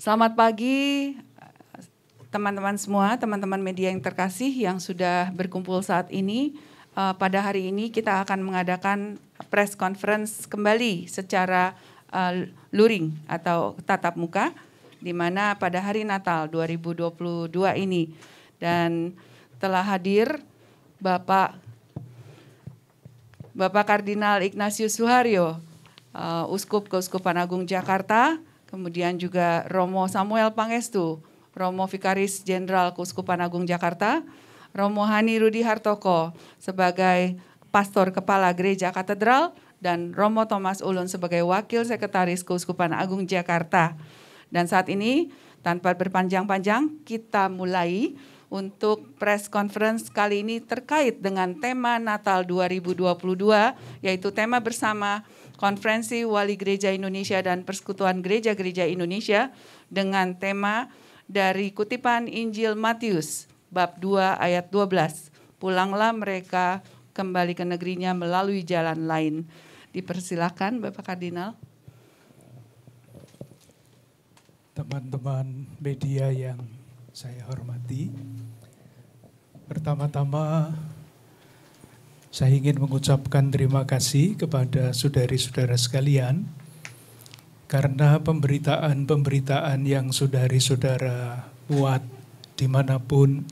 Selamat pagi teman-teman semua, teman-teman media yang terkasih yang sudah berkumpul saat ini. Pada hari ini kita akan mengadakan press conference kembali secara luring atau tatap muka, di mana pada hari Natal 2022 ini. Dan telah hadir Bapak Kardinal Ignatius Suharyo, Uskup Keuskupan Agung Jakarta, kemudian juga Romo Samuel Pangestu, Romo Vikaris Jenderal Keuskupan Agung Jakarta, Romo Hani Rudi Hartoko sebagai Pastor Kepala Gereja Katedral, dan Romo Thomas Ulun sebagai Wakil Sekretaris Keuskupan Agung Jakarta. Dan saat ini, tanpa berpanjang-panjang, kita mulai untuk press conference kali ini terkait dengan tema Natal 2022, yaitu tema bersama Konferensi Wali Gereja Indonesia dan Persekutuan Gereja-Gereja Indonesia dengan tema dari kutipan Injil Matius, bab 2 ayat 12. Pulanglah mereka kembali ke negerinya melalui jalan lain. Dipersilakan Bapak Kardinal. Teman-teman media yang saya hormati, pertama-tama saya ingin mengucapkan terima kasih kepada saudari-saudara sekalian karena pemberitaan-pemberitaan yang saudari-saudara buat dimanapun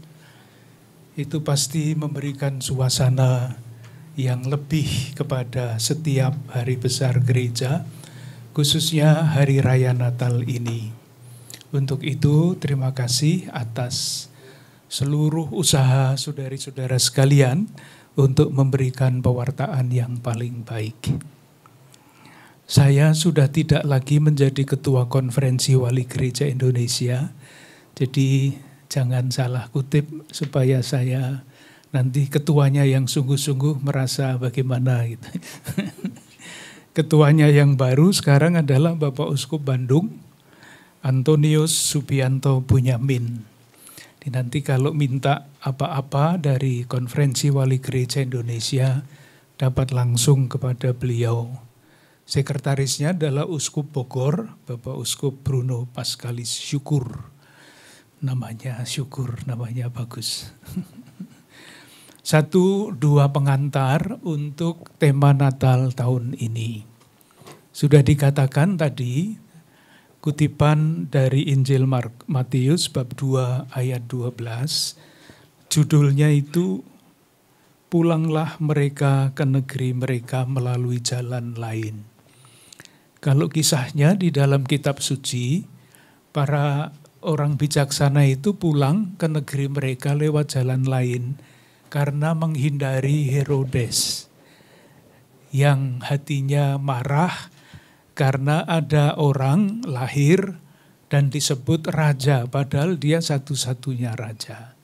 itu pasti memberikan suasana yang lebih kepada setiap hari besar gereja, khususnya Hari Raya Natal ini. Untuk itu terima kasih atas seluruh usaha saudari-saudara sekalian untuk memberikan pewartaan yang paling baik. Saya sudah tidak lagi menjadi Ketua Konferensi Wali Gereja Indonesia, jadi jangan salah kutip supaya saya nanti ketuanya yang sungguh-sungguh merasa bagaimana gitu. Ketuanya yang baru sekarang adalah Bapak Uskup Bandung, Antonius Subianto Bunyamin. Nanti kalau minta apa-apa dari Konferensi Wali Gereja Indonesia dapat langsung kepada beliau. Sekretarisnya adalah Uskup Bogor, Bapak Uskup Bruno Paskalis Syukur. Namanya Syukur, namanya bagus. 1-2 pengantar untuk tema Natal tahun ini. Sudah dikatakan tadi, kutipan dari Injil Matius bab 2 ayat 12, judulnya itu, pulanglah mereka ke negeri mereka melalui jalan lain. Kalau kisahnya di dalam kitab suci, para orang bijaksana itu pulang ke negeri mereka lewat jalan lain karena menghindari Herodes yang hatinya marah karena ada orang lahir dan disebut raja, padahal dia satu-satunya raja.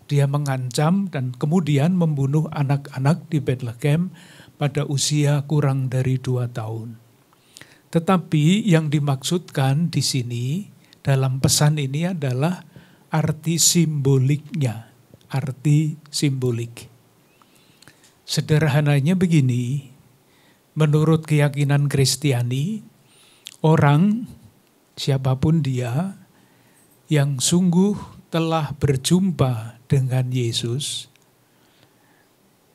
Dia mengancam dan kemudian membunuh anak-anak di Bethlehem pada usia kurang dari 2 tahun. Tetapi yang dimaksudkan di sini dalam pesan ini adalah arti simboliknya, arti simbolik. Sederhananya begini, menurut keyakinan Kristiani, orang siapapun dia yang sungguh telah berjumpa dengan Yesus,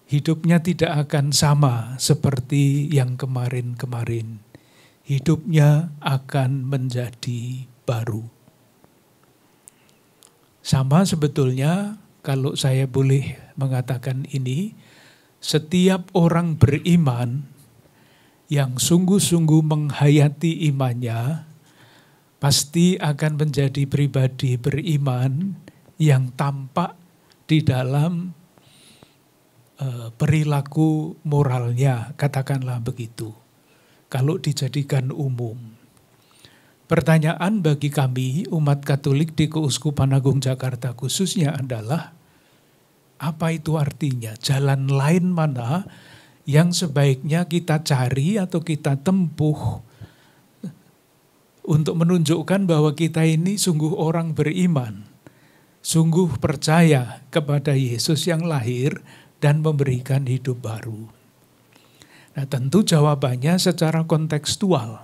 hidupnya tidak akan sama seperti yang kemarin-kemarin. Hidupnya akan menjadi baru. Sama sebetulnya kalau saya boleh mengatakan ini, setiap orang beriman yang sungguh-sungguh menghayati imannya, pasti akan menjadi pribadi beriman yang tampak di dalam perilaku moralnya, katakanlah begitu. Kalau dijadikan umum. Pertanyaan bagi kami, umat Katolik di Keuskupan Agung Jakarta khususnya adalah, apa itu artinya? Jalan lain mana yang sebaiknya kita cari atau kita tempuh untuk menunjukkan bahwa kita ini sungguh orang beriman, sungguh percaya kepada Yesus yang lahir dan memberikan hidup baru. Nah, tentu jawabannya secara kontekstual.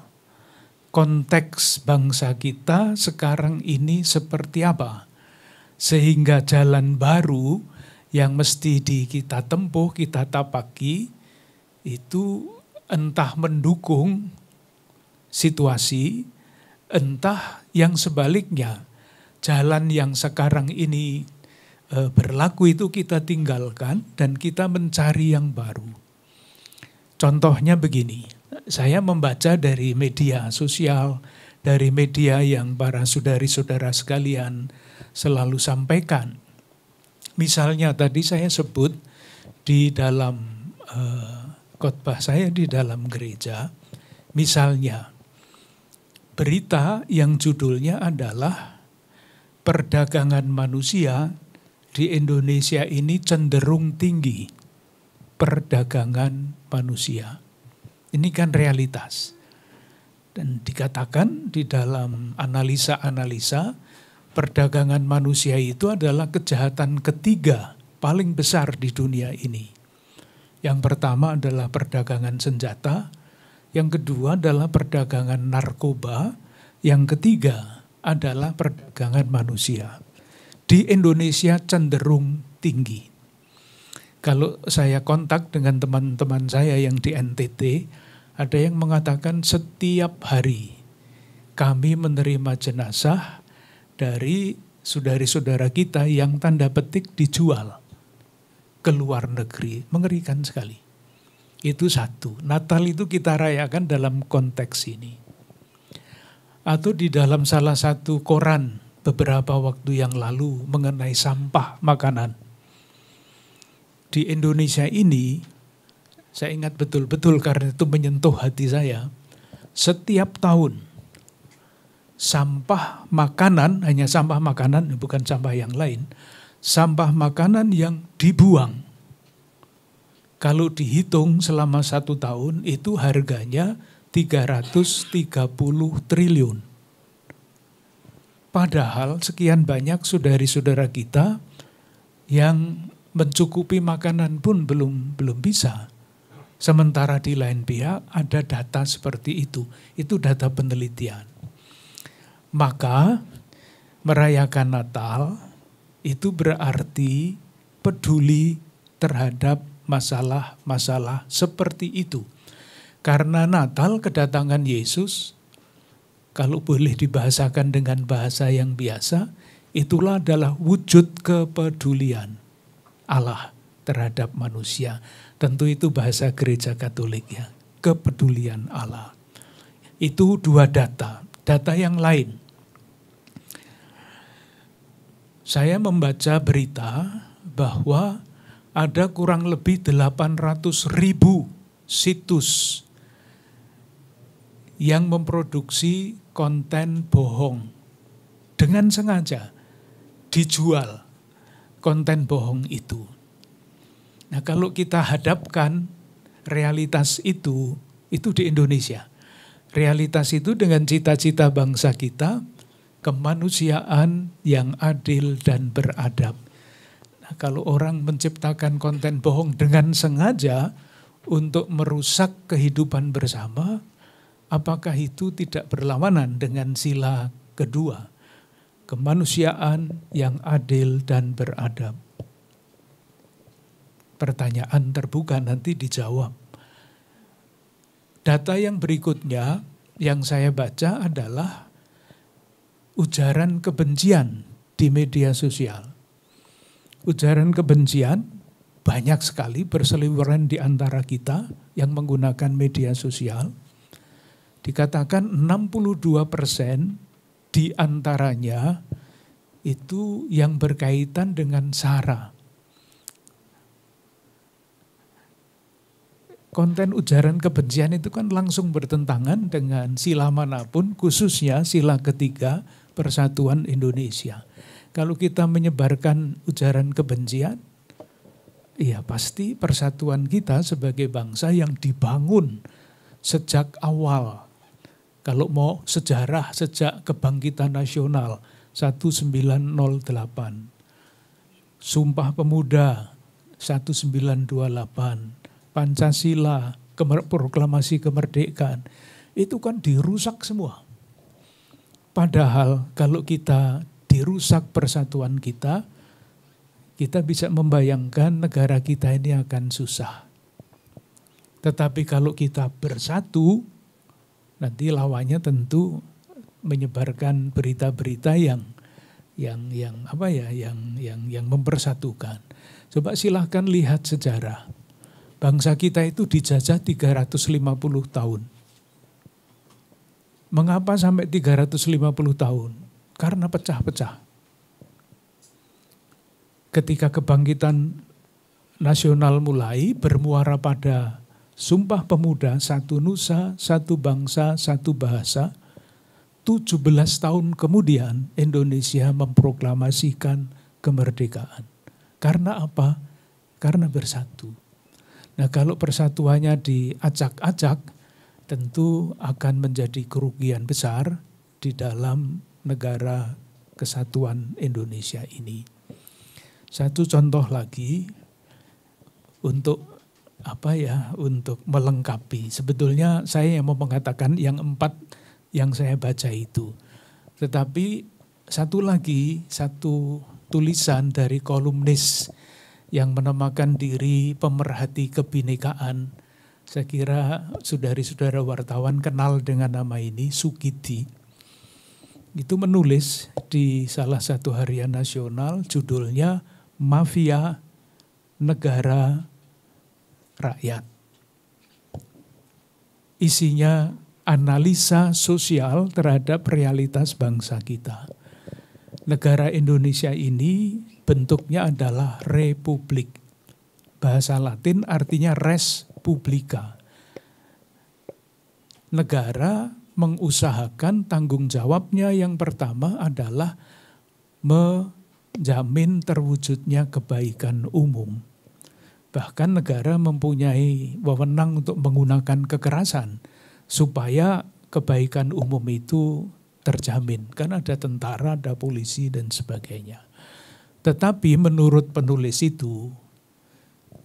konteks bangsa kita sekarang ini seperti apa. Sehingga jalan baru yang mesti kita tempuh, kita tapaki, itu entah mendukung situasi, entah yang sebaliknya. Jalan yang sekarang ini berlaku itu kita tinggalkan dan kita mencari yang baru. Contohnya begini, saya membaca dari media sosial, dari media yang para saudari-saudara sekalian selalu sampaikan. Misalnya tadi saya sebut di dalam khotbah saya di dalam gereja, misalnya berita yang judulnya adalah perdagangan manusia di Indonesia ini cenderung tinggi. Perdagangan manusia. Ini kan realitas. Dan dikatakan di dalam analisa-analisa, perdagangan manusia itu adalah kejahatan ketiga paling besar di dunia ini. Yang pertama adalah perdagangan senjata, yang kedua adalah perdagangan narkoba, yang ketiga adalah perdagangan manusia. Di Indonesia cenderung tinggi. Kalau saya kontak dengan teman-teman saya yang di NTT, ada yang mengatakan setiap hari kami menerima jenazah dari saudari-saudara kita yang tanda petik dijual ke luar negeri. Mengerikan sekali. Itu satu. Natal itu kita rayakan dalam konteks ini. Atau di dalam salah satu koran beberapa waktu yang lalu mengenai sampah makanan. Di Indonesia ini, saya ingat betul-betul karena itu menyentuh hati saya, setiap tahun sampah makanan, hanya sampah makanan, bukan sampah yang lain, sampah makanan yang dibuang. Kalau dihitung selama 1 tahun itu harganya 330 triliun. Padahal sekian banyak saudari-saudara kita yang mencukupi makanan pun belum bisa. Sementara di lain pihak ada data seperti itu. Itu data penelitian. Maka merayakan Natal itu berarti peduli terhadap masalah-masalah seperti itu. Karena Natal kedatangan Yesus, kalau boleh dibahasakan dengan bahasa yang biasa, itulah adalah wujud kepedulian Allah terhadap manusia. Tentu itu bahasa gereja Katolik ya, kepedulian Allah. Itu 2 data. Data yang lain. Saya membaca berita bahwa ada kurang lebih 800.000 situs yang memproduksi konten bohong dengan sengaja dijual konten bohong itu. Nah, kalau kita hadapkan realitas itu di Indonesia. Realitas itu dengan cita-cita bangsa kita, kemanusiaan yang adil dan beradab. Nah, kalau orang menciptakan konten bohong dengan sengaja untuk merusak kehidupan bersama, apakah itu tidak berlawanan dengan sila kedua? Kemanusiaan yang adil dan beradab. Pertanyaan terbuka nanti dijawab. Data yang berikutnya yang saya baca adalah ujaran kebencian di media sosial. Ujaran kebencian banyak sekali berseliweran di antara kita yang menggunakan media sosial. Dikatakan 62% di antaranya itu yang berkaitan dengan SARA. Konten ujaran kebencian itu kan langsung bertentangan dengan sila manapun, khususnya sila ketiga Persatuan Indonesia. Kalau kita menyebarkan ujaran kebencian, ya pasti persatuan kita sebagai bangsa yang dibangun sejak awal. Kalau mau sejarah sejak kebangkitan nasional 1908, Sumpah Pemuda 1928, Pancasila, proklamasi kemerdekaan, itu kan dirusak semua. Padahal kalau kita dirusak persatuan kita bisa membayangkan negara kita ini akan susah. Tetapi kalau kita bersatu, nanti lawannya tentu menyebarkan berita-berita yang mempersatukan. Coba silahkan lihat sejarah. Bangsa kita itu dijajah 350 tahun. Mengapa sampai 350 tahun? Karena pecah-pecah. Ketika kebangkitan nasional mulai bermuara pada Sumpah Pemuda, satu nusa, satu bangsa, satu bahasa, 17 tahun kemudian Indonesia memproklamasikan kemerdekaan. Karena apa? Karena bersatu. Nah, kalau persatuannya diacak-acak, tentu akan menjadi kerugian besar di dalam negara kesatuan Indonesia ini. Satu contoh lagi untuk untuk melengkapi. Sebetulnya saya yang mau mengatakan yang 4 yang saya baca itu. Tetapi satu tulisan dari kolumnis yang menamakan diri pemerhati kebinekaan. Saya kira saudara-saudara wartawan kenal dengan nama ini, Sukidi. Itu menulis di salah satu harian nasional, judulnya Mafia Negara Rakyat. Isinya analisa sosial terhadap realitas bangsa kita. Negara Indonesia ini bentuknya adalah republik. Bahasa Latin artinya res publica. Negara mengusahakan tanggung jawabnya yang pertama adalah menjamin terwujudnya kebaikan umum. Bahkan negara mempunyai wewenang untuk menggunakan kekerasan supaya kebaikan umum itu terjamin. Kan ada tentara, ada polisi dan sebagainya. Tetapi menurut penulis itu,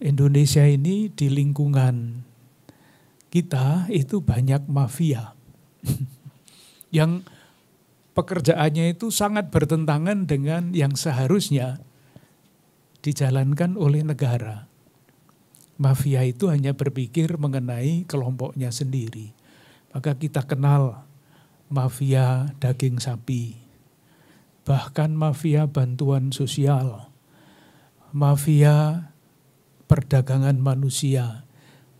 Indonesia ini di lingkungan kita itu banyak mafia yang pekerjaannya itu sangat bertentangan dengan yang seharusnya dijalankan oleh negara. Mafia itu hanya berpikir mengenai kelompoknya sendiri. Maka kita kenal mafia daging sapi, bahkan mafia bantuan sosial, mafia perdagangan manusia,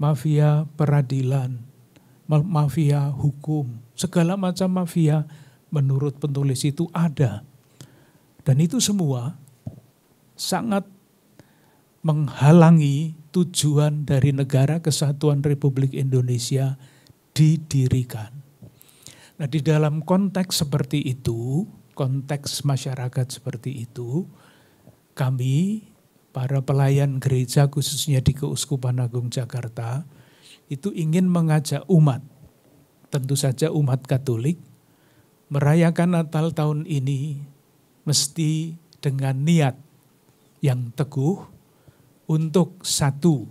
mafia peradilan, mafia hukum, segala macam mafia menurut penulis itu ada. Dan itu semua sangat menghalangi tujuan dari Negara Kesatuan Republik Indonesia didirikan. Nah, di dalam konteks seperti itu, konteks masyarakat seperti itu, kami para pelayan gereja khususnya di Keuskupan Agung Jakarta itu ingin mengajak umat, tentu saja umat Katolik, merayakan Natal tahun ini mesti dengan niat yang teguh untuk satu,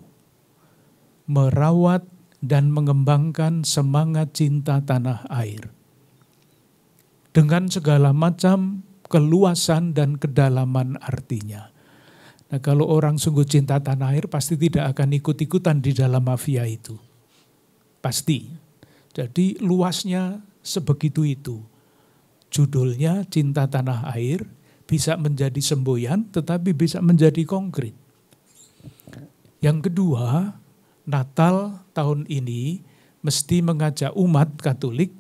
merawat dan mengembangkan semangat cinta tanah air dengan segala macam keluasan dan kedalaman artinya. Nah, kalau orang sungguh cinta tanah air pasti tidak akan ikut-ikutan di dalam mafia itu. Pasti. Jadi luasnya sebegitu itu. Judulnya Cinta Tanah Air bisa menjadi semboyan tetapi bisa menjadi konkret. Yang kedua, Natal tahun ini mesti mengajak umat Katolik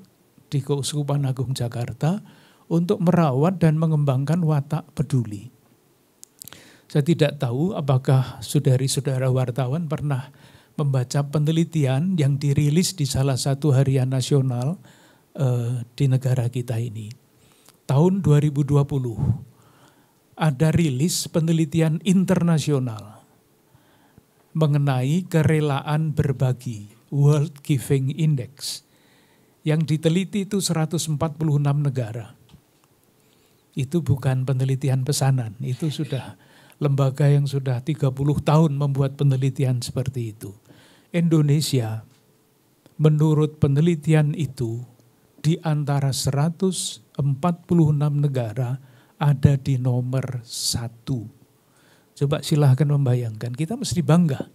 di Keuskupan Agung Jakarta untuk merawat dan mengembangkan watak peduli. Saya tidak tahu apakah saudari-saudara wartawan pernah membaca penelitian yang dirilis di salah satu harian nasional di negara kita ini. Tahun 2020 ada rilis penelitian internasional mengenai kerelaan berbagi, World Giving Index. Yang diteliti itu 146 negara. Itu bukan penelitian pesanan, itu sudah lembaga yang sudah 30 tahun membuat penelitian seperti itu. Indonesia menurut penelitian itu di antara 100 46 negara ada di nomor 1. Coba silahkan membayangkan, kita mesti bangga.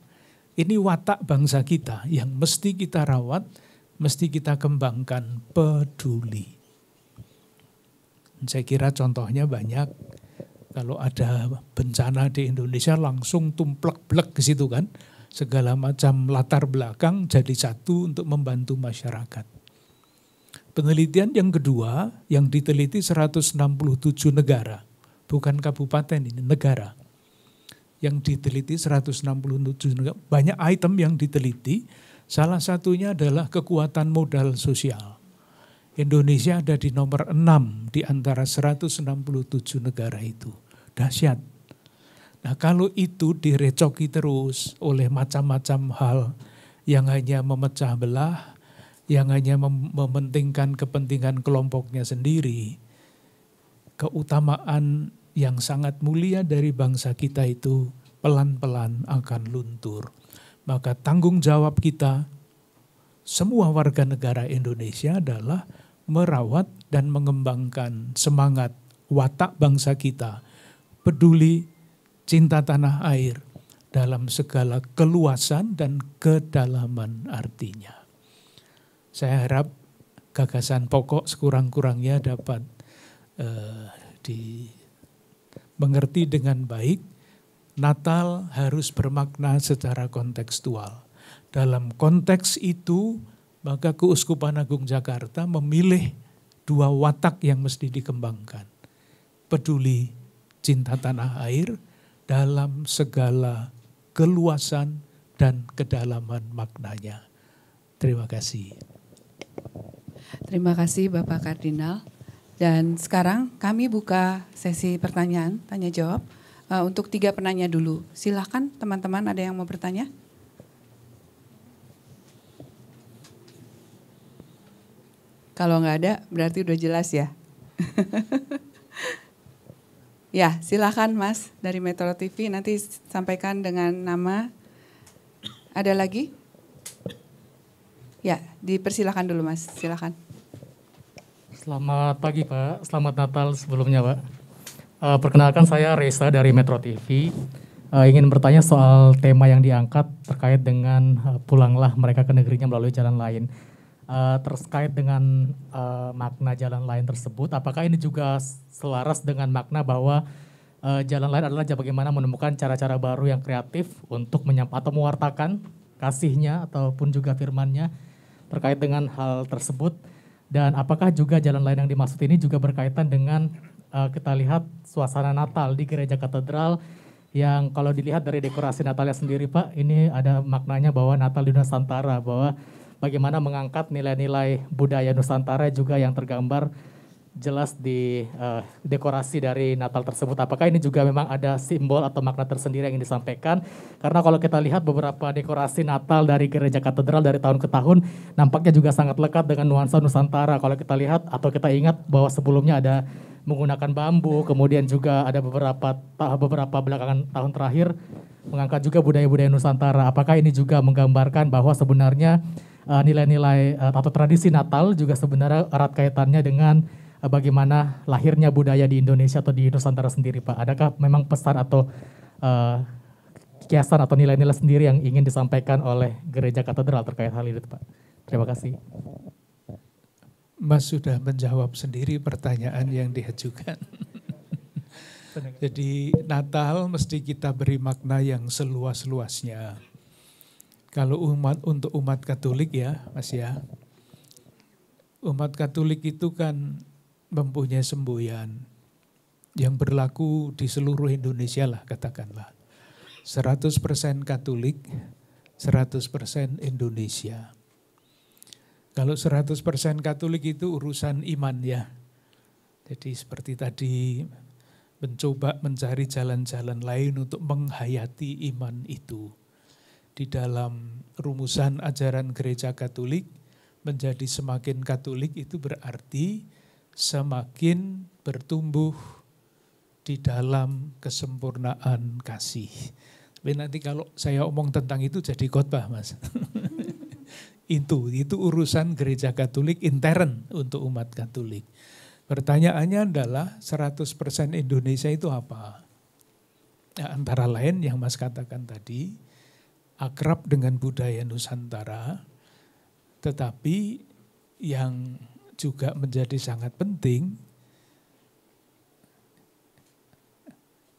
Ini watak bangsa kita yang mesti kita rawat, mesti kita kembangkan, peduli. Saya kira contohnya banyak. Kalau ada bencana di Indonesia langsung tumplek-blek ke situ kan. Segala macam latar belakang jadi satu untuk membantu masyarakat. Penelitian yang kedua yang diteliti 167 negara. Bukan kabupaten ini, negara. Yang diteliti 167 negara. Banyak item yang diteliti. Salah satunya adalah kekuatan modal sosial. Indonesia ada di nomor 6 di antara 167 negara itu. Dahsyat. Nah kalau itu direcoki terus oleh macam-macam hal yang hanya memecah belah, yang hanya mementingkan kepentingan kelompoknya sendiri, keutamaan yang sangat mulia dari bangsa kita itu pelan-pelan akan luntur. Maka tanggung jawab kita, semua warga negara Indonesia adalah merawat dan mengembangkan semangat watak bangsa kita, peduli, cinta tanah air dalam segala keluasan dan kedalaman artinya. Saya harap gagasan pokok sekurang-kurangnya dapat dimengerti dengan baik. Natal harus bermakna secara kontekstual. Dalam konteks itu, maka Keuskupan Agung Jakarta memilih 2 watak yang mesti dikembangkan. Peduli, cinta tanah air dalam segala keluasan dan kedalaman maknanya. Terima kasih. Terima kasih Bapak Kardinal. Dan sekarang kami buka sesi pertanyaan, tanya jawab. Untuk 3 penanya dulu. Silakan teman-teman, ada yang mau bertanya? Kalau nggak ada berarti udah jelas ya. Ya silakan Mas dari Metro TV, nanti sampaikan dengan nama. Ada lagi? Ya dipersilakan dulu Mas, silakan. Selamat pagi Pak, selamat Natal sebelumnya Pak. Perkenalkan saya Reza dari Metro TV. Ingin bertanya soal tema yang diangkat terkait dengan pulanglah mereka ke negerinya melalui jalan lain. Terkait dengan makna jalan lain tersebut, apakah ini juga selaras dengan makna bahwa jalan lain adalah bagaimana menemukan cara-cara baru yang kreatif untuk atau mewartakan kasihnya ataupun juga firman-Nya terkait dengan hal tersebut, dan apakah juga jalan lain yang dimaksud ini juga berkaitan dengan kita lihat suasana Natal di Gereja Katedral yang kalau dilihat dari dekorasi Natalnya sendiri Pak, ini ada maknanya bahwa Natal di Nusantara, bahwa bagaimana mengangkat nilai-nilai budaya Nusantara juga yang tergambar jelas di dekorasi dari Natal tersebut. Apakah ini juga memang ada simbol atau makna tersendiri yang ingin disampaikan? Karena kalau kita lihat beberapa dekorasi Natal dari Gereja Katedral dari tahun ke tahun nampaknya juga sangat lekat dengan nuansa Nusantara. Kalau kita lihat atau kita ingat bahwa sebelumnya ada menggunakan bambu, kemudian juga ada beberapa belakangan tahun terakhir mengangkat juga budaya-budaya Nusantara. Apakah ini juga menggambarkan bahwa sebenarnya nilai-nilai atau tradisi Natal juga sebenarnya erat kaitannya dengan bagaimana lahirnya budaya di Indonesia atau di Nusantara sendiri Pak? Adakah memang pesan atau kiasan atau nilai-nilai sendiri yang ingin disampaikan oleh Gereja Katedral terkait hal itu Pak? Terima kasih. Mas sudah menjawab sendiri pertanyaan yang diajukan. Jadi Natal mesti kita beri makna yang seluas-luasnya. Kalau untuk umat Katolik ya Mas ya, umat Katolik itu kan mempunyai semboyan yang berlaku di seluruh Indonesia lah katakanlah. 100% Katolik, 100% Indonesia. Kalau 100% Katolik itu urusan iman ya. Jadi seperti tadi mencoba mencari jalan-jalan lain untuk menghayati iman itu. Di dalam rumusan ajaran Gereja Katolik, menjadi semakin Katolik itu berarti semakin bertumbuh di dalam kesempurnaan kasih. Tapi nanti kalau saya omong tentang itu jadi khotbah Mas. Itu urusan Gereja Katolik intern untuk umat Katolik. Pertanyaannya adalah 100% Indonesia itu apa? Ya, antara lain yang Mas katakan tadi, akrab dengan budaya Nusantara, tetapi yang juga menjadi sangat penting,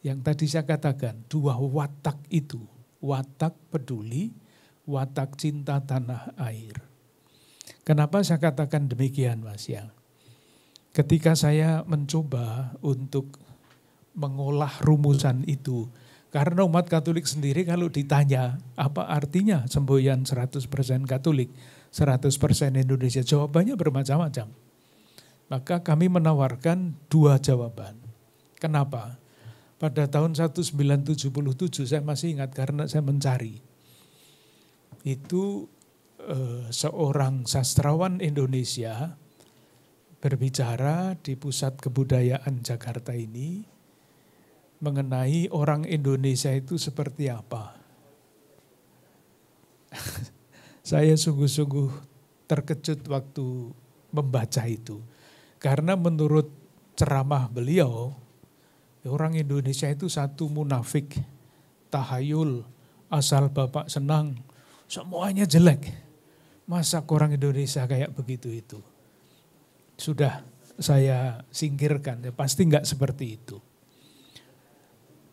yang tadi saya katakan, dua watak itu, watak peduli, watak cinta tanah air. Kenapa saya katakan demikian, Mas ya? Ketika saya mencoba untuk mengolah rumusan itu, karena umat Katolik sendiri kalau ditanya apa artinya semboyan 100% Katolik, 100% Indonesia, jawabannya bermacam-macam. Maka kami menawarkan dua jawaban. Kenapa? Pada tahun 1977 saya masih ingat karena saya mencari. Itu seorang sastrawan Indonesia berbicara di Pusat Kebudayaan Jakarta ini mengenai orang Indonesia itu seperti apa. Saya sungguh-sungguh terkejut waktu membaca itu. Karena menurut ceramah beliau, orang Indonesia itu satu munafik, tahayul, asal bapak senang, semuanya jelek. Masa orang Indonesia kayak begitu itu? Sudah saya singkirkan, ya pasti enggak seperti itu.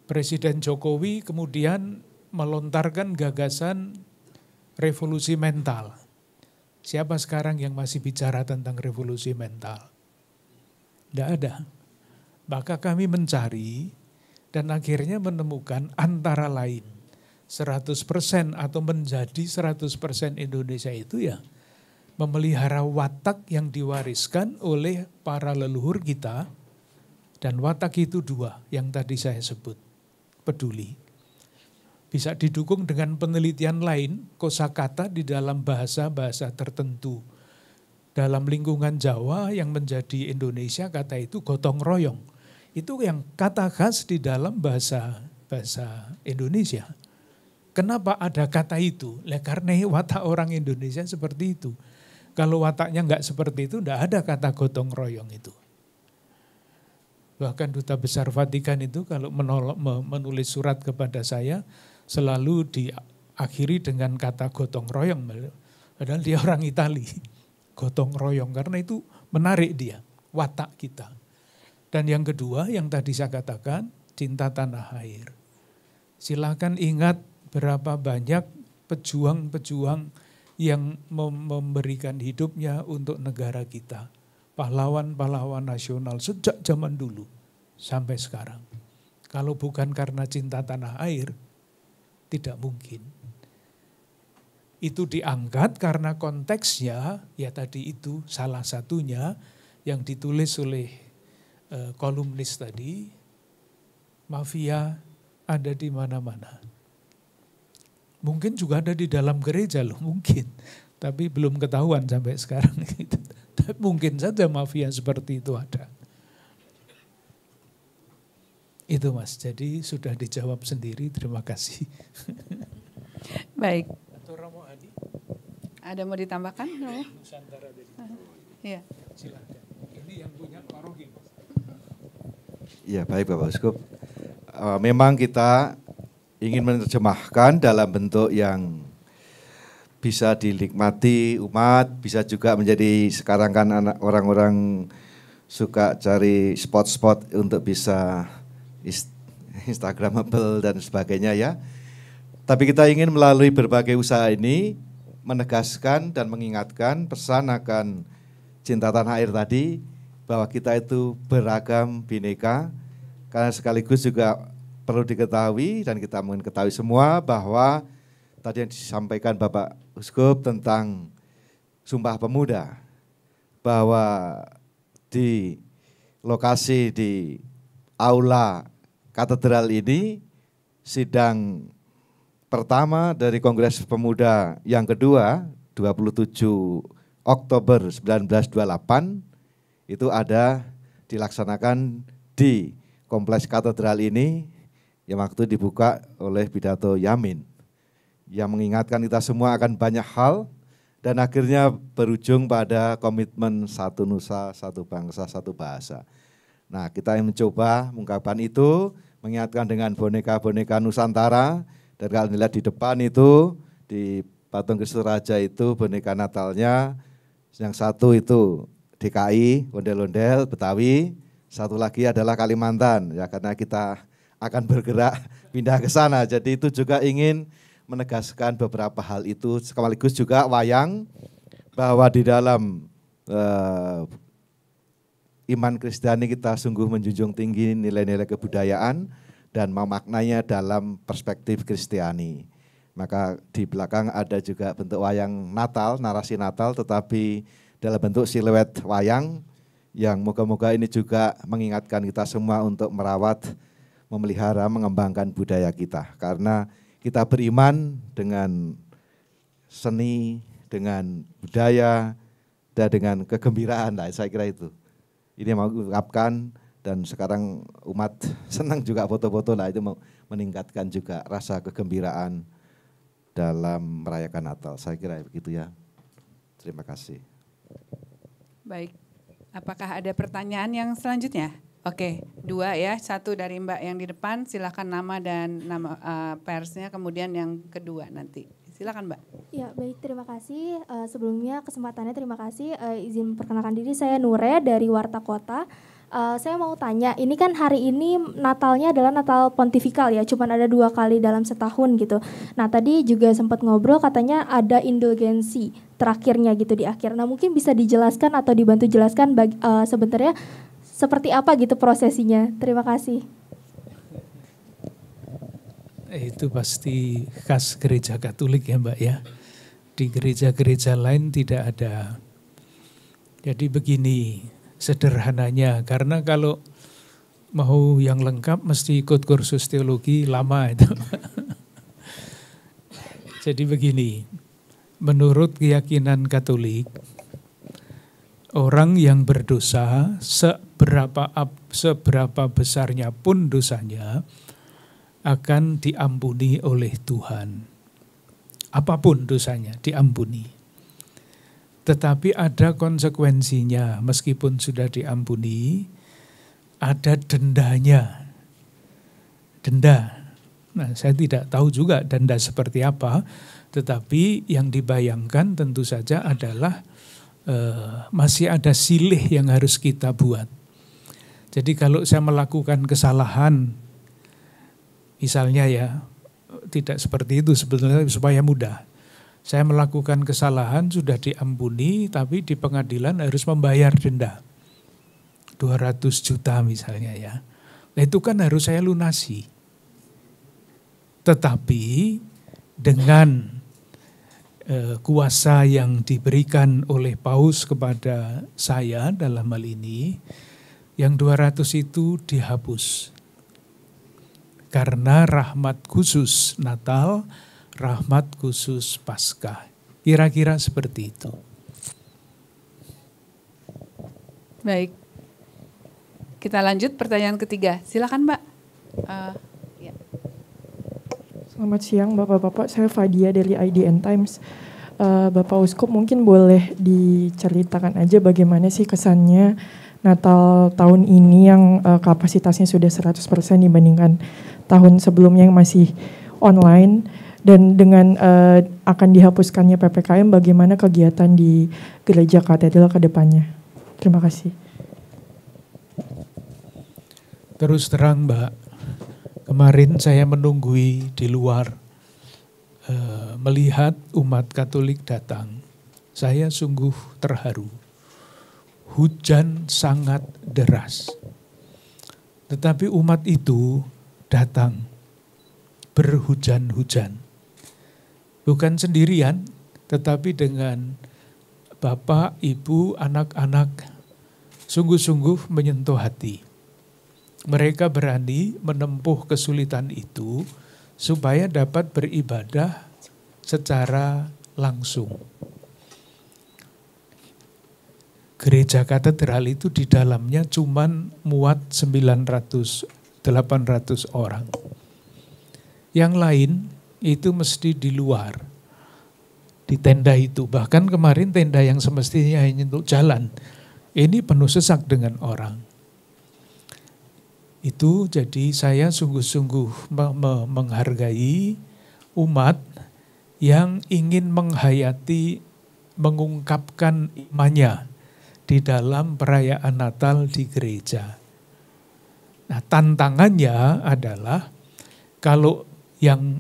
Presiden Jokowi kemudian melontarkan gagasan revolusi mental. Siapa sekarang yang masih bicara tentang revolusi mental? Tidak ada. Maka kami mencari dan akhirnya menemukan antara lain 100% atau menjadi 100% Indonesia itu ya memelihara watak yang diwariskan oleh para leluhur kita, dan watak itu dua yang tadi saya sebut, peduli. Bisa didukung dengan penelitian lain, kosakata di dalam bahasa-bahasa tertentu. Dalam lingkungan Jawa yang menjadi Indonesia kata itu gotong royong. Itu yang kata khas di dalam bahasa Indonesia. Kenapa ada kata itu? Karena watak orang Indonesia seperti itu. Kalau wataknya enggak seperti itu, enggak ada kata gotong royong itu. Bahkan Duta Besar Vatikan itu kalau menulis surat kepada saya, selalu diakhiri dengan kata gotong royong. Padahal dia orang Itali. Gotong royong, karena itu menarik dia, watak kita. Dan yang kedua, yang tadi saya katakan, cinta tanah air. Silakan ingat berapa banyak pejuang-pejuang yang memberikan hidupnya untuk negara kita. Pahlawan-pahlawan nasional sejak zaman dulu sampai sekarang. Kalau bukan karena cinta tanah air, tidak mungkin. Itu diangkat karena konteksnya, ya tadi itu salah satunya yang ditulis oleh kolumnis tadi, mafia ada di mana-mana. Mungkin juga ada di dalam gereja loh, mungkin. Tapi belum ketahuan sampai sekarang. Tapi mungkin saja mafia seperti itu ada. Itu Mas, jadi sudah dijawab sendiri, terima kasih. Baik. Ada mau ditambahkan? Nusantara dari Iya. Silakan. Ini yang punya paroki. Ya baik Bapak Uskup. Memang kita ingin menerjemahkan dalam bentuk yang bisa dinikmati umat, bisa juga menjadi sekarang kan orang-orang suka cari spot-spot untuk bisa Instagramable dan sebagainya ya. Tapi kita ingin melalui berbagai usaha ini menegaskan dan mengingatkan pesan akan cinta tanah air tadi, bahwa kita itu beragam bineka, karena sekaligus juga perlu diketahui dan kita mengetahui semua bahwa tadi yang disampaikan Bapak Uskup tentang Sumpah Pemuda, bahwa di lokasi di aula katedral ini sidang pertama dari Kongres Pemuda yang kedua 27 Oktober 1928 itu ada dilaksanakan di kompleks katedral ini yang waktu dibuka oleh pidato Yamin yang mengingatkan kita semua akan banyak hal dan akhirnya berujung pada komitmen satu nusa, satu bangsa, satu bahasa. Nah, kita yang mencoba mengungkapkan itu, mengingatkan dengan boneka-boneka Nusantara, dan kalau dilihat di depan itu, di patung Kristus Raja itu boneka Natalnya, yang satu itu DKI, ondel-ondel, Betawi, satu lagi adalah Kalimantan, ya karena kita akan bergerak pindah ke sana. Jadi itu juga ingin menegaskan beberapa hal itu, sekaligus juga wayang, bahwa di dalam iman Kristiani kita sungguh menjunjung tinggi nilai-nilai kebudayaan dan memaknainya dalam perspektif Kristiani. Maka di belakang ada juga bentuk wayang Natal, narasi Natal, tetapi dalam bentuk siluet wayang yang moga-moga ini juga mengingatkan kita semua untuk merawat, memelihara, mengembangkan budaya kita. Karena kita beriman dengan seni, dengan budaya, dan dengan kegembiraan. Nah, saya kira itu. Ini yang mau diungkapkan, dan sekarang umat senang juga foto-foto lah, itu meningkatkan juga rasa kegembiraan dalam merayakan Natal. Saya kira begitu ya. Terima kasih. Baik, apakah ada pertanyaan yang selanjutnya? Oke, 2 ya, 1 dari Mbak yang di depan, silakan nama dan nama persnya, kemudian yang kedua nanti. Silakan Mbak. Ya baik, terima kasih. Sebelumnya kesempatannya terima kasih. Izin perkenalkan diri, saya Nure dari Warta Kota. Saya mau tanya, ini kan hari ini Natalnya adalah Natal Pontifikal ya, cuman ada 2 kali dalam setahun gitu. Nah tadi juga sempat ngobrol katanya ada indulgensi terakhirnya gitu di akhir. Nah mungkin bisa dijelaskan atau dibantu jelaskan sebenarnya seperti apa gitu prosesinya. Terima kasih. Itu pasti khas gereja Katolik ya Mbak ya. Di gereja-gereja lain tidak ada. Jadi begini sederhananya, karena kalau mau yang lengkap mesti ikut kursus teologi lama itu. Jadi begini, menurut keyakinan Katolik, orang yang berdosa seberapa besarnya pun dosanya akan diampuni oleh Tuhan. Apapun dosanya diampuni. Tetapi ada konsekuensinya, meskipun sudah diampuni, ada dendanya. Denda. Nah, saya tidak tahu juga denda seperti apa, tetapi yang dibayangkan tentu saja adalah masih ada silih yang harus kita buat. Jadi kalau saya melakukan kesalahan, misalnya ya, tidak seperti itu sebetulnya supaya mudah. Saya melakukan kesalahan sudah diampuni, tapi di pengadilan harus membayar denda. 200 juta misalnya ya. Nah itu kan harus saya lunasi. Tetapi dengan kuasa yang diberikan oleh Paus kepada saya dalam hal ini, yang 200 itu dihapus. Karena rahmat khusus Natal, rahmat khusus Paskah. Kira-kira seperti itu. Baik. Kita lanjut pertanyaan ketiga. Silakan Mbak. Ya. Selamat siang Bapak-Bapak, saya Fadia dari IDN Times. Bapak Uskup mungkin boleh diceritakan aja bagaimana sih kesannya Natal tahun ini yang kapasitasnya sudah 100% dibandingkan tahun sebelumnya yang masih online, dan dengan akan dihapuskannya PPKM, bagaimana kegiatan di Gereja Katedral ke depannya? Terima kasih. Terus terang Mbak, kemarin saya menunggui di luar, melihat umat Katolik datang. Saya sungguh terharu. Hujan sangat deras. Tetapi umat itu datang berhujan-hujan. Bukan sendirian, tetapi dengan bapak, ibu, anak-anak, sungguh-sungguh menyentuh hati. Mereka berani menempuh kesulitan itu supaya dapat beribadah secara langsung. Gereja Katedral itu di dalamnya cuman muat 900-800 orang. Yang lain itu mesti di luar. di tenda itu. Bahkan kemarin tenda yang semestinya hanya untuk jalan, ini penuh sesak dengan orang. Itu jadi saya sungguh-sungguh menghargai umat yang ingin menghayati, mengungkapkan imannya di dalam perayaan Natal di gereja. Nah, tantangannya adalah kalau yang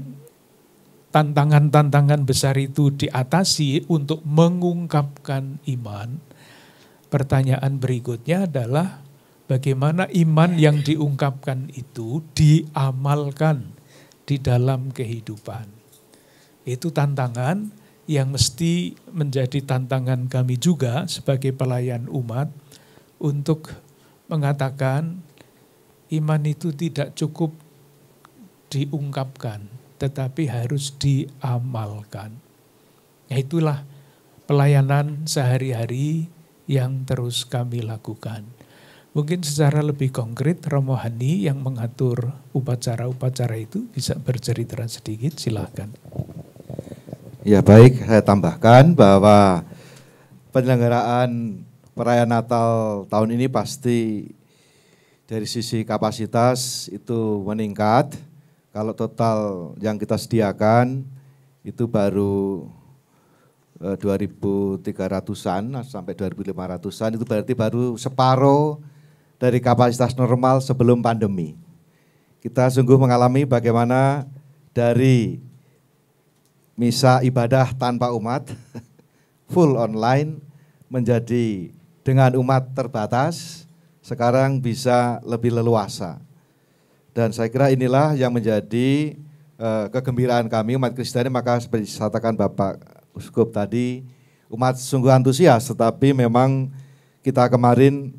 tantangan-tantangan besar itu diatasi untuk mengungkapkan iman, pertanyaan berikutnya adalah bagaimana iman yang diungkapkan itu diamalkan di dalam kehidupan. Itu tantangan yang mesti menjadi tantangan kami juga sebagai pelayan umat untuk mengatakan iman itu tidak cukup diungkapkan, tetapi harus diamalkan. Ya, itulah pelayanan sehari-hari yang terus kami lakukan. Mungkin secara lebih konkret Romo Hani yang mengatur upacara-upacara itu bisa bercerita sedikit, silahkan. Ya baik, saya tambahkan bahwa penyelenggaraan perayaan Natal tahun ini pasti dari sisi kapasitas itu meningkat. Kalau total yang kita sediakan itu baru 2.300-an sampai 2.500-an, itu berarti baru separuh dari kapasitas normal sebelum pandemi. Kita sungguh mengalami bagaimana dari misa ibadah tanpa umat, full online, menjadi dengan umat terbatas, sekarang bisa lebih leluasa. Dan saya kira inilah yang menjadi kegembiraan kami umat Kristen, maka seperti disampaikan Bapak Uskup tadi, umat sungguh antusias, tetapi memang kita kemarin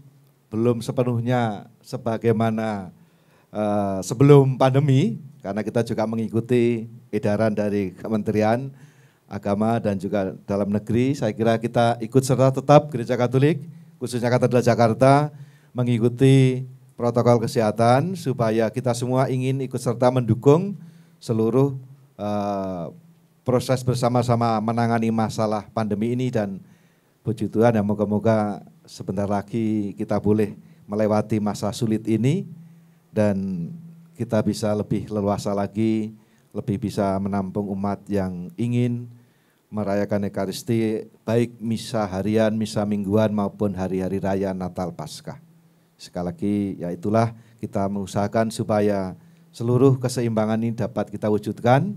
belum sepenuhnya sebagaimana sebelum pandemi, karena kita juga mengikuti edaran dari Kementerian Agama dan juga dalam negeri. Saya kira kita ikut serta tetap Gereja Katolik, khususnya Katedral Jakarta, mengikuti protokol kesehatan supaya kita semua ingin ikut serta mendukung seluruh proses bersama-sama menangani masalah pandemi ini. Dan puji Tuhan, ya moga-moga sebentar lagi kita boleh melewati masa sulit ini dan kita bisa lebih leluasa lagi, lebih bisa menampung umat yang ingin merayakan Ekaristi, baik misa harian, misa mingguan maupun hari-hari raya Natal Paskah. Sekali lagi, ya itulah kita mengusahakan supaya seluruh keseimbangan ini dapat kita wujudkan,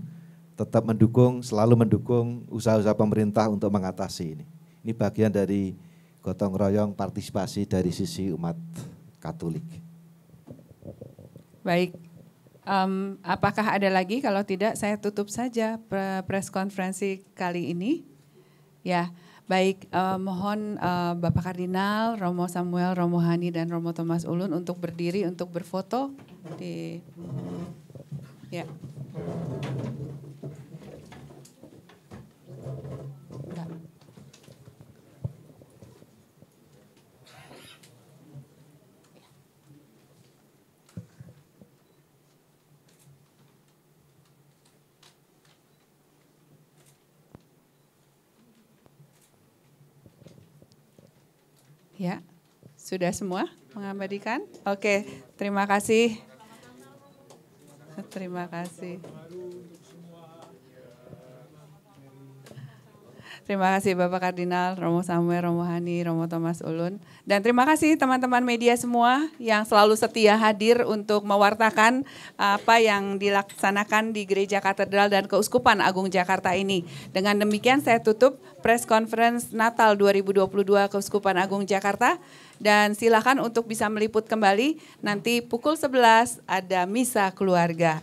tetap mendukung, selalu mendukung usaha-usaha pemerintah untuk mengatasi ini. Ini bagian dari gotong royong partisipasi dari sisi umat Katolik. Baik. Apakah ada lagi? Kalau tidak, saya tutup saja press konferensi kali ini. Ya, baik. Mohon Bapak Kardinal, Romo Samuel, Romo Hani, dan Romo Thomas Ulun untuk berdiri untuk berfoto di. Ya. Ya, sudah semua mengabadikan? Oke, terima kasih. Terima kasih. Terima kasih Bapak Kardinal, Romo Samuel, Romo Hani, Romo Thomas Ulun. Dan terima kasih teman-teman media semua yang selalu setia hadir untuk mewartakan apa yang dilaksanakan di Gereja Katedral dan Keuskupan Agung Jakarta ini. Dengan demikian saya tutup press conference Natal 2022 Keuskupan Agung Jakarta. Dan silakan untuk bisa meliput kembali, nanti pukul 11 ada misa keluarga.